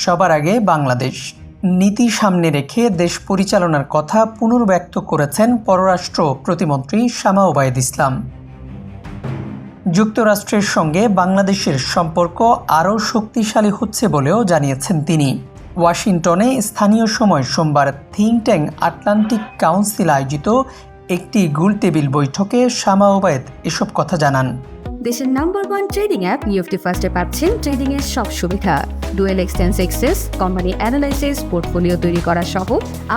সবার আগে বাংলাদেশ নীতি সামনে রেখে দেশ পরিচালনার কথা পুনর্ব্যক্ত করেছেন পররাষ্ট্র প্রতিমন্ত্রী শামা ওবায়দ ইসলাম। যুক্তরাষ্ট্রের সঙ্গে বাংলাদেশের সম্পর্ক আরও শক্তিশালী হচ্ছে বলেও জানিয়েছেন তিনি। ওয়াশিংটনে স্থানীয় সময় সোমবার থিঙ্ক ট্যাঙ্ক আটলান্টিক কাউন্সিল আয়োজিত একটি গোলটেবিল বৈঠকে শামা ওবায়দ এসব কথা জানান। দেশের নাম্বার 1 ট্রেডিং অ্যাপ নিফটি ফার্স্টে পাচ্ছেন ট্রেডিং এর সব সুবিধা, dual exchange access, company analysis, portfolio তৈরি করা সহ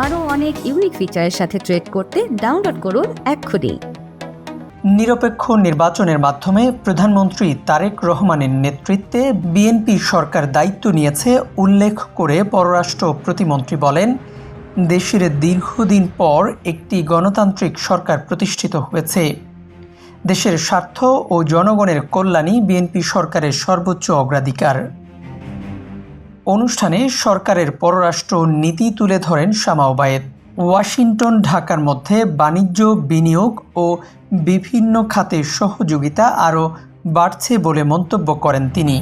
আরও অনেক ইউনিক ফিচারের সাথে ট্রেড করতে ডাউনলোড করুন এক্ষুনি। নিরপেক্ষ নির্বাচনের মাধ্যমে প্রধানমন্ত্রী তারেক রহমানের নেতৃত্বে বিএনপি সরকার দায়িত্ব নিয়েছে উল্লেখ করে পররাষ্ট্র প্রতিমন্ত্রী বলেন, দেশের দীর্ঘদিন পর একটি গণতান্ত্রিক সরকার প্রতিষ্ঠিত হয়েছে। দেশের স্বার্থ ও জনগণের কল্যাণই বিএনপি সরকারের সর্বোচ্চ অগ্রাধিকার। অনুষ্ঠানে সরকারের পররাষ্ট্র নীতি তুলে ধরেন শামা ওবায়দ। ওয়াশিংটন ঢাকার মধ্যে বাণিজ্য, বিনিয়োগ ও বিভিন্ন খাতে সহযোগিতা আরও বাড়ছে বলে মন্তব্য করেন তিনি।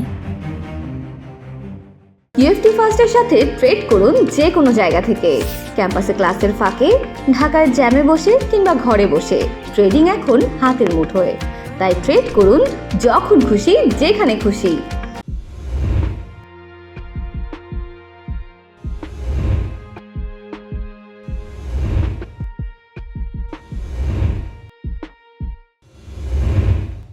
নিফটি ফার্স্টের সাথে ট্রেড করুন যে কোনো জায়গা থেকে, ক্যাম্পাসে ক্লাসের ফাঁকে, ঢাকার জ্যামে বসে কিংবা ঘরে বসে। ট্রেডিং এখন হাতের মুঠোয়, তাই ট্রেড করুন যখন খুশি, যেখানে খুশি।